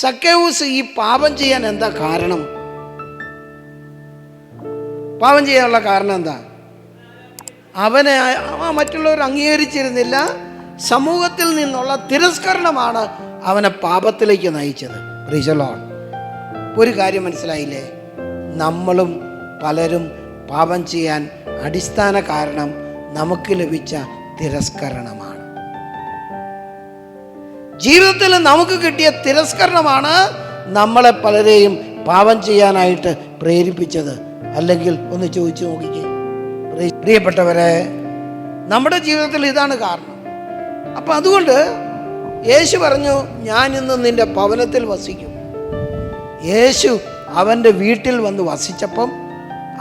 സക്കേവൂസ് ഈ പാപം ചെയ്യാൻ എന്താ കാരണം? പാപം ചെയ്യാനുള്ള കാരണം എന്താ? അവനെ മറ്റുള്ളവർ അംഗീകരിച്ചിരുന്നില്ല. സമൂഹത്തിൽ നിന്നുള്ള തിരസ്കരണമാണ് അവനെ പാപത്തിലേക്ക് നയിച്ചത്. Price the Lord. ഒരു കാര്യം മനസ്സിലായില്ലേ? നമ്മളും പലരും പാപം ചെയ്യാൻ അടിസ്ഥാന കാരണം നമുക്ക് ലഭിച്ച തിരസ്കരണമാണ്. ജീവിതത്തിൽ നമുക്ക് കിട്ടിയ തിരസ്കരണമാണ് നമ്മളെ പലരെയും പാപം ചെയ്യാനായിട്ട് പ്രേരിപ്പിച്ചത്. അല്ലെങ്കിൽ ഒന്ന് ചോദിച്ചു നോക്കിക്കേ പ്രിയപ്പെട്ടവരെ, നമ്മുടെ ജീവിതത്തിൽ ഇതാണ് കാരണം. അപ്പം അതുകൊണ്ട് യേശു പറഞ്ഞു, ഞാൻ ഇന്ന് നിന്റെ ഭവനത്തിൽ വസിക്കും. യേശു അവൻ്റെ വീട്ടിൽ വന്ന് വസിച്ചപ്പം,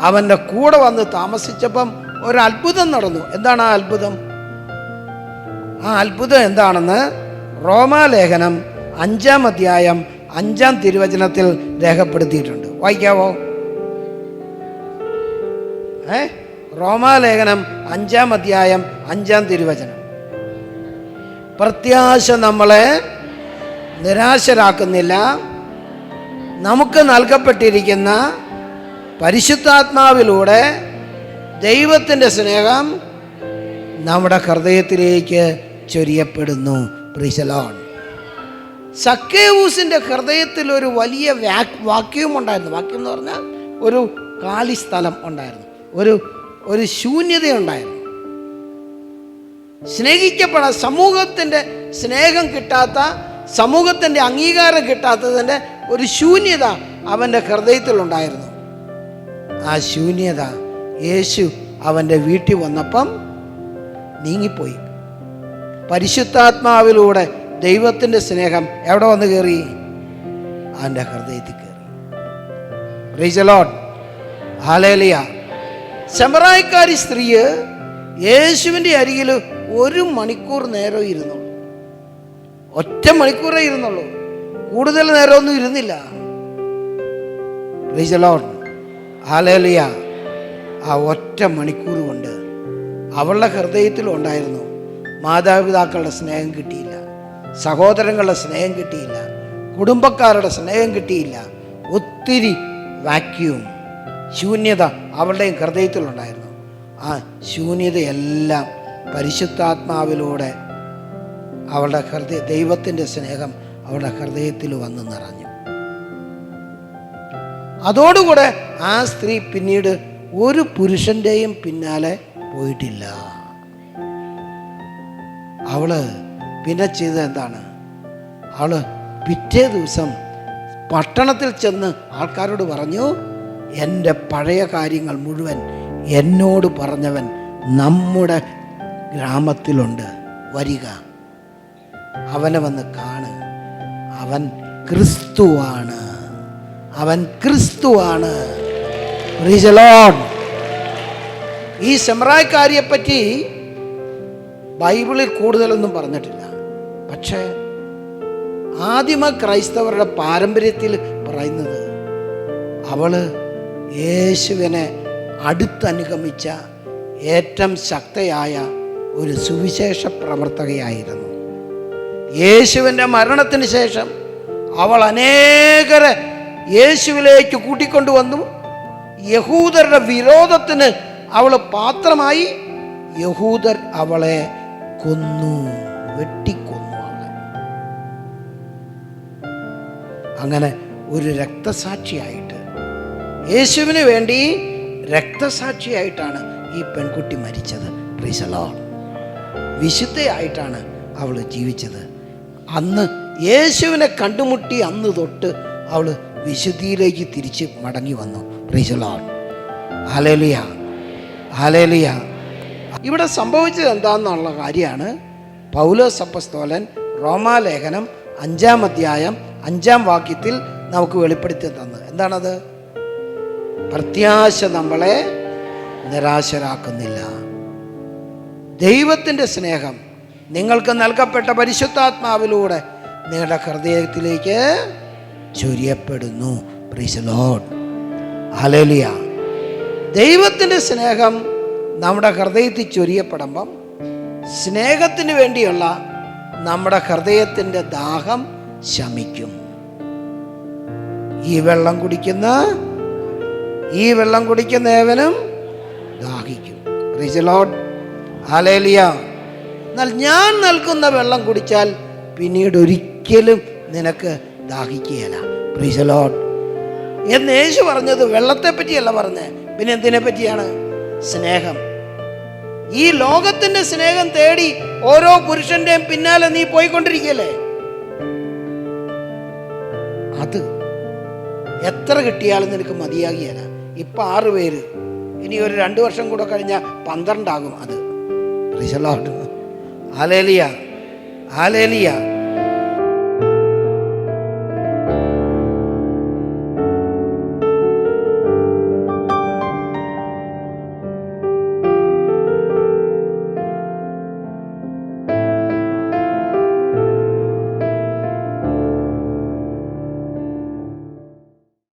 അവൻ്റെ കൂടെ വന്ന് താമസിച്ചപ്പം ഒരത്ഭുതം നടന്നു. എന്താണ് ആ അത്ഭുതം? ആ അത്ഭുതം എന്താണെന്ന് റോമാലേഖനം 5-ാം അധ്യായം 5-ാം തിരുവചനത്തിൽ രേഖപ്പെടുത്തിയിട്ടുണ്ട്. വായിക്കാവോ? റോമാലേഖനം 5-ാം അധ്യായം 5-ാം തിരുവചനം. പ്രത്യാശ നമ്മളെ നിരാശരാക്കുന്നില്ല. നമുക്ക് നൽകപ്പെട്ടിരിക്കുന്ന പരിശുദ്ധാത്മാവിലൂടെ ദൈവത്തിൻ്റെ സ്നേഹം നമ്മുടെ ഹൃദയത്തിലേക്ക് ചൊരിയപ്പെടുന്നു. Praise the Lord. സക്കേവൂസിൻ്റെ ഹൃദയത്തിൽ ഒരു വലിയ വാക്യം ഉണ്ടായിരുന്നു. വാക്യം എന്ന് പറഞ്ഞാൽ ഒരു കാലി സ്ഥലം ഉണ്ടായിരുന്നു, ഒരു ശൂന്യതയുണ്ടായിരുന്നു. സ്നേഹിക്കപ്പെടാൻ, സമൂഹത്തിൻ്റെ സ്നേഹം കിട്ടാത്ത, സമൂഹത്തിൻ്റെ അംഗീകാരം കിട്ടാത്തതിൻ്റെ ഒരു ശൂന്യത അവൻ്റെ ഹൃദയത്തിലുണ്ടായിരുന്നു. ആ ശൂന്യത യേശു അവൻ്റെ വീട്ടിൽ വന്നപ്പം നീങ്ങിപ്പോയി. പരിശുദ്ധാത്മാവിലൂടെ ദൈവത്തിൻ്റെ സ്നേഹം എവിടെ വന്ന് കയറി? അവൻ്റെ ഹൃദയത്തിൽ കയറി. Price the Lord. ഹല്ലേലൂയ. ശമറായിക്കാരി സ്ത്രീ യേശുവിൻ്റെ അരികിൽ 1 മണിക്കൂർ നേരം ഇരുന്നുള്ളൂ. ഒറ്റ മണിക്കൂറേ ഇരുന്നുള്ളൂ, കൂടുതൽ നേരമൊന്നും ഇരുന്നില്ല. Praise the Lord. ഹല്ലേലൂയ. ആ ഒറ്റ മണിക്കൂർ കൊണ്ട് അവളുടെ ഹൃദയത്തിലുണ്ടായിരുന്നു മാതാപിതാക്കളുടെ സ്നേഹം കിട്ടിയില്ല, സഹോദരങ്ങളുടെ സ്നേഹം കിട്ടിയില്ല, കുടുംബക്കാരുടെ സ്നേഹം കിട്ടിയില്ല. ഒത്തിരി വാക്യൂം, ശൂന്യത അവളുടെയും ഹൃദയത്തിലുണ്ടായിരുന്നു. ആ ശൂന്യതയെല്ലാം പരിശുദ്ധാത്മാവിലൂടെ അവളുടെ ദൈവത്തിൻ്റെ സ്നേഹം അവളുടെ ഹൃദയത്തിൽ വന്ന് നിറഞ്ഞു. അതോടുകൂടെ ആ സ്ത്രീ പിന്നീട് ഒരു പുരുഷൻ്റെയും പിന്നാലെ പോയിട്ടില്ല. അവള് പിന്നെ ചെയ്തത് എന്താണ്? അവള് പിറ്റേ ദിവസം പട്ടണത്തിൽ ചെന്ന് ആൾക്കാരോട് പറഞ്ഞു, എൻ്റെ പഴയ കാര്യങ്ങൾ മുഴുവൻ എന്നോട് പറഞ്ഞവൻ നമ്മുടെ ഗ്രാമത്തിലുണ്ട്, വരിക, അവനെ വന്ന് കാണ്, അവൻ ക്രിസ്തുവാണ്, അവൻ ക്രിസ്തുവാണ്. Price the Lord. ഈ ശമറായിക്കാരിയെപ്പറ്റി ബൈബിളിൽ കൂടുതലൊന്നും പറഞ്ഞിട്ടില്ല. പക്ഷേ ആദിമ ക്രൈസ്തവരുടെ പാരമ്പര്യത്തിൽ പറയുന്നത് അവള് യേശുവിനെ അടുത്തനുഗമിച്ച ഏറ്റവും ശക്തയായ ഒരു സുവിശേഷ പ്രവർത്തകയായിരുന്നു. യേശുവിൻ്റെ മരണത്തിന് ശേഷം അവൾ അനേകരെ യേശുവിലേക്ക് കൂട്ടിക്കൊണ്ടുവന്നു. യഹൂദരുടെ വിരോധത്തിന് അവൾ പാത്രമായി. യഹൂദർ അവളെ കൊന്നു, വെട്ടിക്കൊന്നു അവളെ. അങ്ങനെ ഒരു രക്തസാക്ഷിയായിട്ട്, യേശുവിന് വേണ്ടി രക്തസാക്ഷിയായിട്ടാണ് ഈ പെൺകുട്ടി മരിച്ചത്. Price the Lord. വിശുദ്ധയായിട്ടാണ് അവൾ ജീവിച്ചത്. അന്ന് യേശുവിനെ കണ്ടുമുട്ടി അന്ന് തൊട്ട് അവൾ വിശുദ്ധിയിലേക്ക് തിരിച്ച് മടങ്ങി വന്നു. Price the Lord. Hallelujah, hallelujah. ഇവിടെ സംഭവിച്ചത് എന്താണെന്നുള്ള കാര്യമാണ് പൗലോസ് അപ്പോസ്തലൻ റോമാലേഖനം 5-ാം അധ്യായം 5-ാം വാക്യത്തിൽ നമുക്ക് വെളിപ്പെടുത്തി തന്നത്. എന്താണത്? പ്രത്യാശ നമ്മളെ നിരാശരാക്കുന്നില്ല. ദൈവത്തിൻ്റെ സ്നേഹം നിങ്ങൾക്ക് നൽകപ്പെട്ട പരിശുദ്ധാത്മാവിലൂടെ നിങ്ങളുടെ ഹൃദയത്തിലേക്ക് ചൊരിയപ്പെടുന്നു. Praise the Lord. ഹല്ലേലൂയ. ദൈവത്തിൻ്റെ സ്നേഹം നമ്മുടെ ഹൃദയത്തിൽ ചൊരിയപ്പെടുമ്പം സ്നേഹത്തിന് വേണ്ടിയുള്ള നമ്മുടെ ഹൃദയത്തിൻ്റെ ദാഹം ശമിക്കും. ഈ വെള്ളം കുടിക്കുന്ന ഏവനും ദാഹിക്കും. Praise the Lord. ഹല്ലേലൂയ. എന്നാൽ ഞാൻ നൽകുന്ന വെള്ളം കുടിച്ചാൽ പിന്നീട് ഒരിക്കലും നിനക്ക് ദാഹിക്കുകയില്ല. Price the Lord. എന്ന് യേശു പറഞ്ഞത് വെള്ളത്തെ പറ്റിയല്ല പറഞ്ഞത്, പിന്നെ എന്തിനെ പറ്റിയാണ്? സ്നേഹം. ഈ ലോകത്തിന്റെ സ്നേഹം തേടി ഓരോ പുരുഷന്റെയും പിന്നാലെ നീ പോയിക്കൊണ്ടിരിക്കല്ലേ? അത് എത്ര കിട്ടിയാലും നിനക്ക് മതിയാകിയല്ല. ഇപ്പൊ 6 പേര്, ഇനി ഒരു 2 വർഷം കൂടെ കഴിഞ്ഞാൽ 12 ആകും. അത് ഹല്ലേലൂയ, ഹല്ലേലൂയ.